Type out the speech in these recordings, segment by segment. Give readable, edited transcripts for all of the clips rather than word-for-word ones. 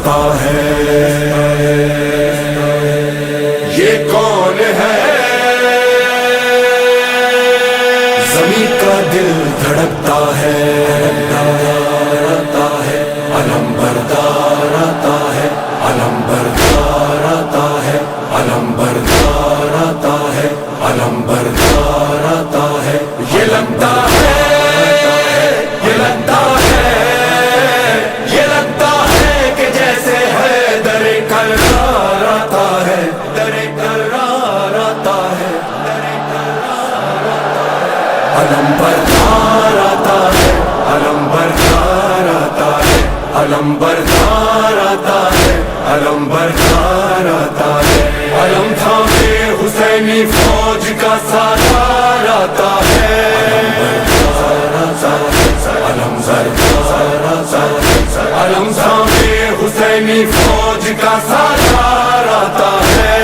دھڑکتا ہے. یہ کون ہے؟ زمین کا دل دھڑکتا ہے. علم بردار آتا ہے، علم بردار آتا ہے، علم بردار آتا ہے، علم بردار آتا ہے. یہ لگتا ہے، یہ لگتا ہے، یہ لگتا ہے کہ جیسے ہے در کرار آتا ہے، در کرار آتا ہے، در کرار آتا ہے. علم بردار آتا ہے، علم بردار آتا ہے، علم بردار آتا ہے، علم بردار آتا ہے. علم تھامے حسینی فوج کا سالار آتا ہے. علم بردار آتا ہے، علم تھامے حسینی فوج کا سالار آتا ہے.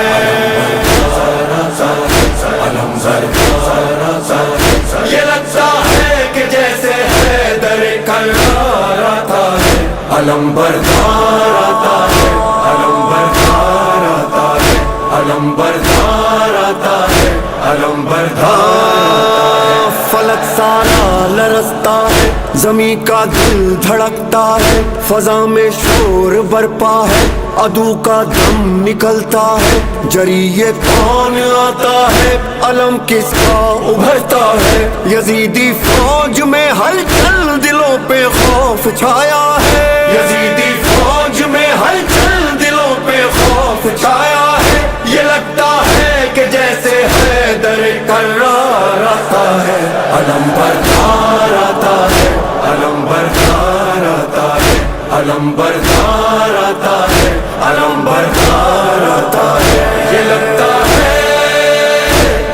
علم بردار آتا ہے. یہ لگتا ہے کہ جیسے ہے در کرار آتا ہے. علم بردار آتا ہے، علم بردار آتا ہے، علم بردار آتا ہے، علم بردار. فلک سارا لرزتا ہے، زمین کا دل دھڑکتا ہے، فضا میں شور برپا ہے، عدو کا دم نکلتا ہے. جری یہ کون آتا ہے؟ علم کس کا ابھرتا ہے؟ یزیدی فوج میں ہلچل، دلوں پہ خوف چھایا ہے. یزیدی فوج میں ہلچل، دلوں پہ خوف چھایا ہے. یہ لگتا ہے کہ جیسے ہے در کرار آتا ہے. علم بردار آتا ہے، علم بردار آتا ہے، علم بردار آتا ہے، علم بردار آتا ہے. یہ لگتا ہے،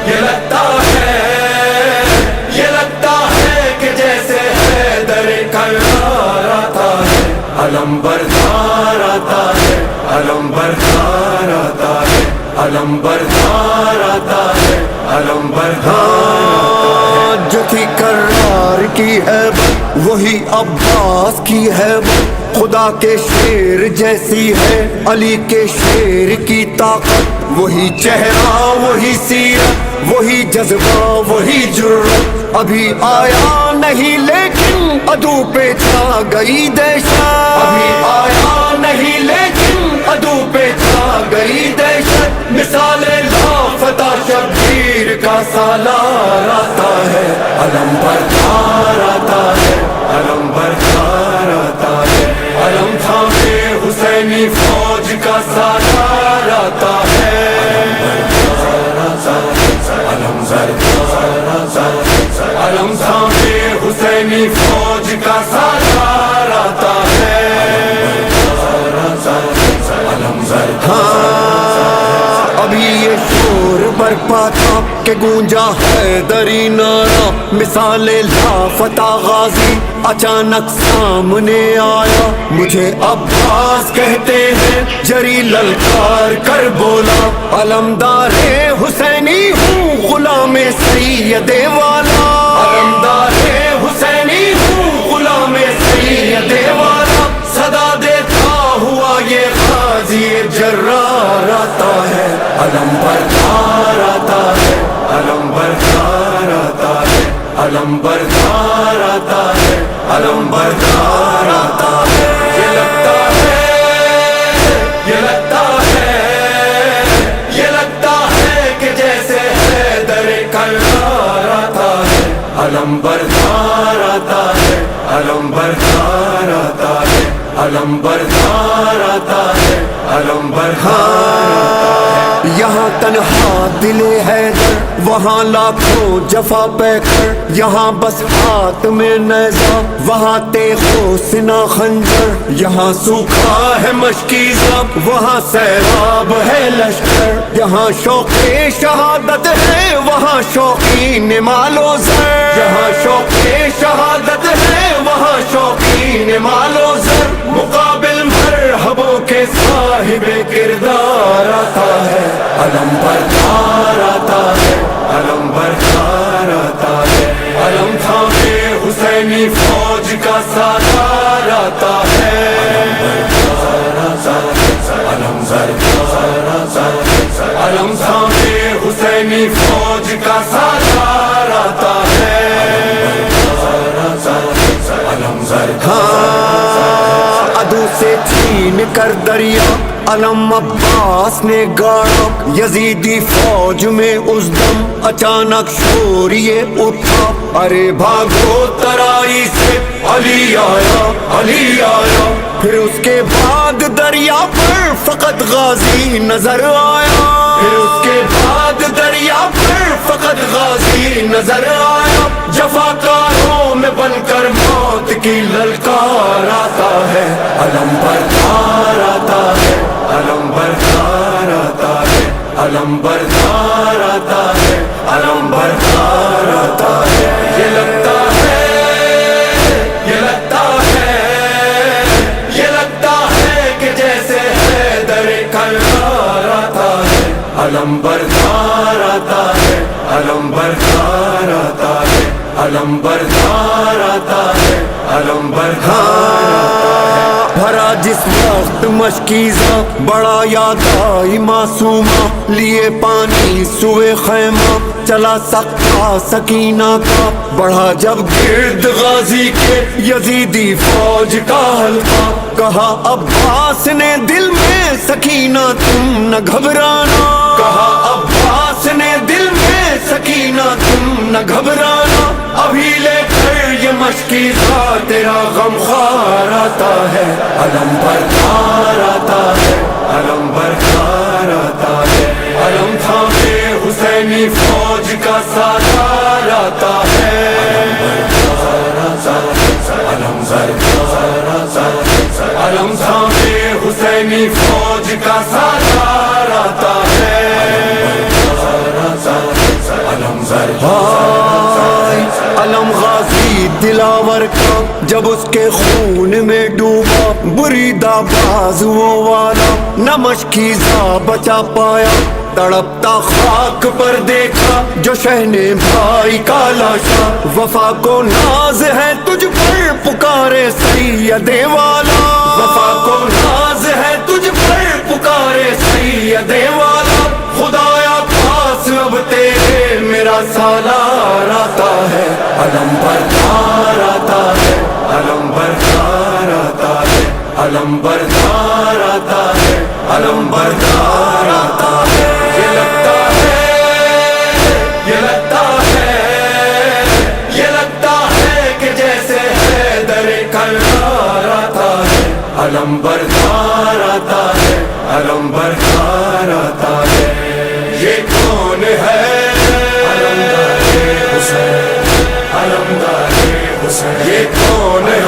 یہ لگتا ہے، یہ لگتا ہے کہ جیسے ہے در کرار آتا ہے. علم بردار آتا ہے، علم بردار آتا ہے، علم بردار آتا ہے، علم بردار. جو تھی کرار کی ہے وہی عباس کی ہے، خدا کے شیر جیسی ہے علی کے شیر کی طاقت. وہی چہرہ، وہی سیرت، وہی جذبہ، وہی جرت. ابھی آیا نہیں لیکن عدو پہ چھا گئی دہشت. ابھی آیا نہیں لیکن عدو پہ چھا گئی دہشت. مثال لافتہ شبیر کا سالار آتا ہے. علم بردار آتا ہے، علم بردار آتا ہے، علم تھامے حسینی فوج کا سالار آتا ہے. علم بردار آتا ہے، علم تھامے حسینی فوج کا سالار آتا ہے. علم ابھی یہ شور برپا تھا کہ گونجا حیدری نعرہ. مثال لافتہ غازی اچانک سامنے آیا. مجھے عباس کہتے ہیں، جری للکار کر بولا. علمدار حسینی ہوں، غلام سید والا. علمدار حسینی ہوں، غلام سید والا. صدا دیتا ہوا یہ غازی جرار آتا ہے. علم بردار آتا ہے، علم بردار آتا ہے، علم بردار آتا ہے، علم بردار آتا ہے. یہ لگتا ہے، یہ لگتا ہے، یہ لگتا ہے کہ جیسے ہے در کرار آتا ہے. علم بردار آتا ہے، علم بردار آتا ہے، علم بردار آتا ہے، علم بردار آتا ہے. یہاں تنہا دل حیدر، وہاں لاکھوں جفا پہ کر. یہاں بس ہاتھ میں نیزہ، وہاں تیغ و سنا خنجر. یہاں سوکھا ہے مشکی زب، وہاں سیراب ہے لشکر. یہاں شوق شہادت ہے، وہاں شوقین مال و زر. یہاں شوق شہادت ہے، وہاں شوقین مال و زر. مقابل مرحبوں کے صاحب کردار آتا ہے. علم بردار آتا ہے، علم بردار آتا ہے، علم تھامے حسینی فوج کا سالار آتا ہے. کر دریا علم عباس نے گاڑا یزیدی فوج میں اس دم اچانک شور یہ اٹھا ارے بھاگو ترائی سے علی آیا علی آیا پھر اس کے بعد دریا پر فقط غازی نظر آیا پھر اس کے بعد دریا پر فقط غازی نظر آیا جفاکاروں میں بن کر موت کی للکار آتا ہے علم بردار آتا ہے علم بردار آتا ہے علم بردار آتا ہے علم بردار آتا ہے یہ لگتا ہے یہ لگتا ہے یہ لگتا ہے کہ جیسے حیدر کرار آتا ہے علم بردار آتا ہے علم بردار آتا ہے علم بردار آتا ہے علم بردار آتا ہے بھرا جس وقت مشکیزہ بڑا یاد آئی معصومہ لیے پانی سوئے خیمہ چلا سکتا سکینہ کا بڑھا جب گرد غازی کے یزیدی فوج کا حلقہ کہا عباس نے دل میں سکینہ تم نہ گھبرانا کہا عباس نے دل میں سکینہ تم نہ گھبرانا ابھی لے کر یہ مشکیزہ تیرا غم خوار آتا ہے علم بردار آتا ہے علم بردار آتا ہے علم تھامے حسینی فوج کا سالار آتا ہے علم بردار آتا ہے علم تھامے حسینی فوج کا سالار آتا ہے علم علم غازی دلاور کا جب اس کے خون میں ڈوبا بریدہ بازوؤں والا نہ مشکیزہ بچا پایا تڑپتا خاک پر دیکھا جو شہنے بھائی کا لاشا وفا کو ناز ہے تجھ پر پکارے سید والا وفا کو ناز ہے تجھ پر پکارے سید والا خدایا پاس اب تیرے میرا سالار آتا ہے علم بردار آتا ہے علم بردار آتا ہے علم بردار آتا ہے علم بردار آتا ہے یہ لگتا ہے یہ لگتا ہے یہ لگتا ہے کہ جیسے حیدر کرار آتا ہے علم بردار آتا ہے علم بردار آتا ہے یہ کون ہے علمدار حسین علمدار حسین یہ کون ہے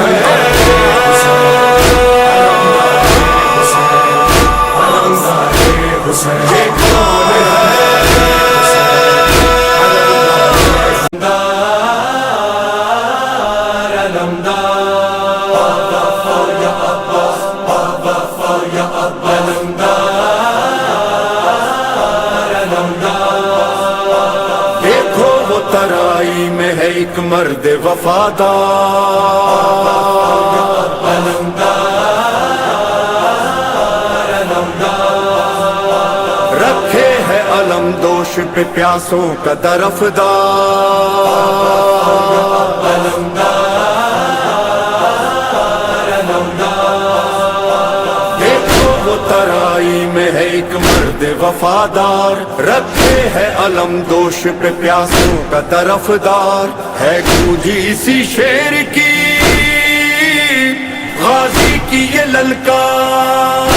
یہ کون دیکھو وہ ترائی میں ہے ایک مرد وفادار رکھے ہے علم دوش پہ پیاسوں کا دیکھو وہ ترائی میں ہے ایک مرد وفادار رکھے ہے علم دوش پہ پیاسوں کا طرفدار ہے گونجی اسی شیر کی غازی کی یہ للکار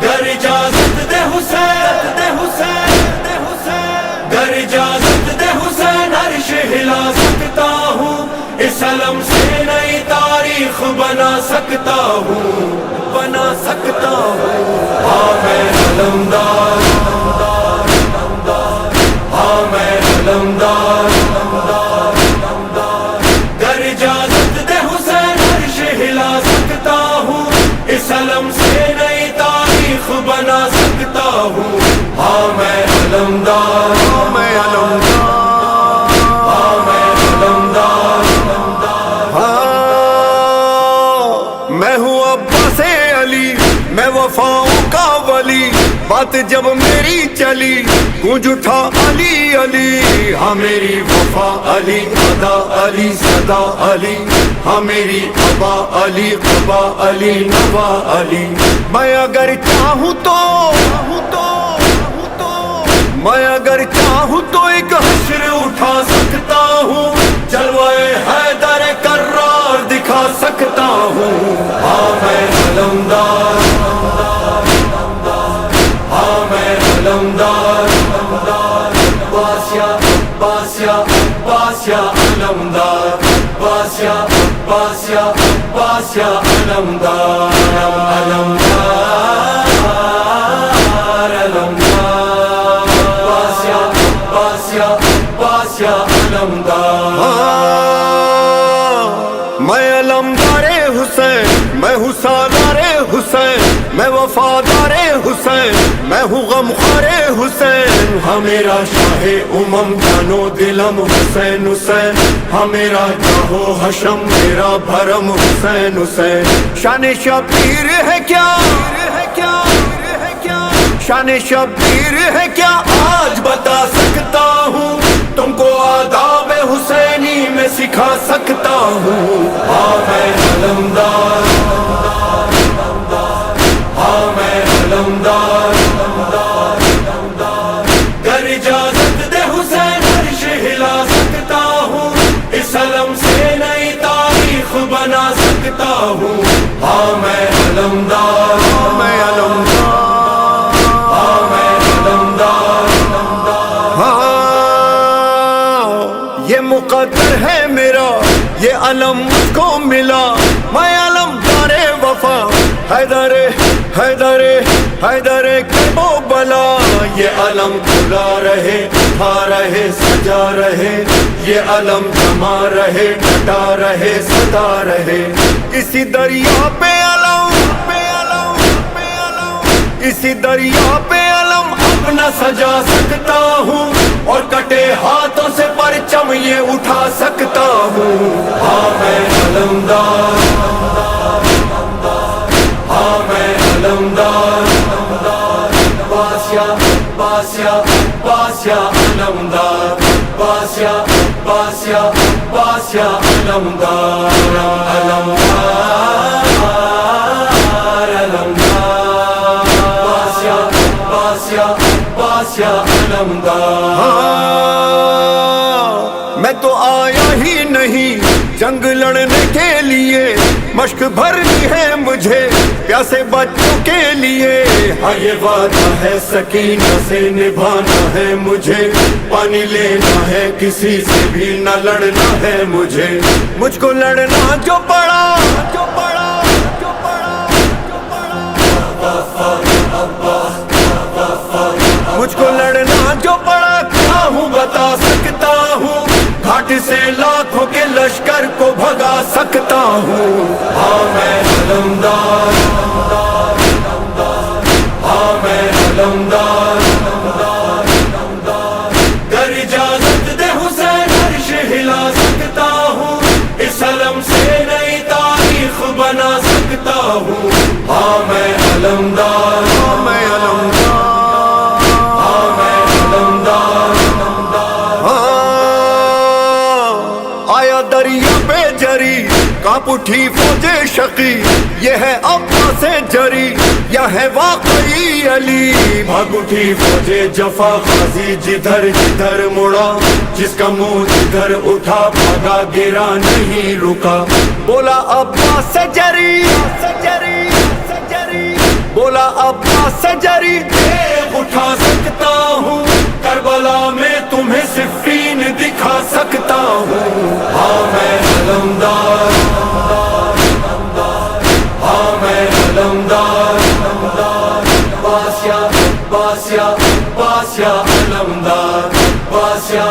گر اجازت دے حسین دے حسین دے حسین گر اجازت دے حسین عرش ہلا سکتا ہوں اس علم سے نئی تاریخ بنا سکتا ہوں بنا سکتا ہوں ہاں میں علمدار ہاں میں علمدار گر اجازت دے حسین عرش ہلا سکتا ہوں اس علم سے نئی تاریخ بنا سکتا ہوں ہاں میں علمدار ہاں میں علمدار ہاں میں علمدار ہاں میں ہوں عباس علی میں وفاؤں کا ولی بات جب میری چلی گونج اٹھا علی علی، ہاں میری وفا علی، ادا علی، صدا علی، ہاں میری ابا علی، قبا علی، نوا علی۔ میں اگر چاہوں تو میں اگر چاہوں تو ایک حشر اٹھا سکتا ہوں، جلوائے حیدر کرار دکھا سکتا ہوں۔ ہاں میں علمدار، ہاں میں علمدار، عباس یا عباس یا عباس یا علمدار، عباس یا عباس یا عباس یا علمدار، علمدار، علمدار، عباس یا عباس یا عباس یا علمدار۔ میں علمدار حسین، میں ہوں سالار حسین، میں وفادار حسین، میں ہوں غمخوار حسین۔ ہاں میرا شاہ امم جانو دلم حسین حسین، ہاں میرا جاہو حشم میرا بھرم حسین حسین۔ شان شبیر ہے کیا، شان شبیر ہے کیا آج بتا سکتا ہوں، تم کو آداب حسینی میں سکھا سکتا ہوں۔ ہاں میں علمدار، ہاں میں علمدار، گر اجازت دے حسین عرش ہلا سکتا ہوں، اس علم سے نئی تاریخ بنا سکتا ہوں۔ ہاں میں علمدار، میں علمدار، یہ مقدر ہے میرا، یہ علم مجھ کو ملا، میں علمدار وفا، حیدر حیدر حیدر کربلا۔ یہ علم کھلا رہے، اٹھا رہے، سجا رہے، یہ علم جما رہے، ڈٹا رہے، سدا رہے۔ اسی دریا پہ علم، اسی دریا پہ علم اپنا سجا سکتا ہوں، اور کٹے ہاتھوں سے پرچم یہ اٹھا سکتا ہوں۔ ہاں میں علمدار، ہاں میں علمدار، عباس یا عباس یا عباس یا علمدار، عباس یا عباس یا عباس یا علمدار، علمدار، علمدار، عباس یا عباس یا عباس یا علمدار۔ میں تو آیا ہی نہیں جنگ لڑنے کے لیے، مشق بھرنی ہے مجھے پیاسے بچوں کے لیے۔ ہاں یہ وعدہ ہے سکینہ سے نبھانا ہے مجھے، پانی لینا ہے کسی سے بھی نہ لڑنا ہے مجھے۔ مجھ کو لڑنا جو پڑا، مجھ کو لڑنا جو پڑا، کیا ہوں بتا سکتا ہوں، گھاٹ سے لاکھوں کے لشکر کو بھگا سکتا ہوں۔ ہاں میں علمدار، ہاں میں علمدار، گر اجازت دے حسین عرش ہلا سکتا ہوں، اس علم سے نئی تاریخ بنا سکتا ہوں۔ ہاں میں علمدار، ہاں میں علمدار، دریا پہ جری کانپ اٹھی فوج شقی، یہ ہے عباس جری، یہ ہے واقعی علی۔ بھاگ اٹھی فوج جفا غازی جدھر جدھر مڑا، جس کا منہ جدھر اٹھا بھاگا گرا نہیں رکا۔ بولا عباس جری، بولا عباس جری، دیکھ اٹھا سکتا ہوں، کربلا میں تمہیں صفین دکھا سکتا ہوں۔ ہاں میں علمدار، ہاں میں علمدار، عباس یا عباس یا عباس یا علمدار، عباس یا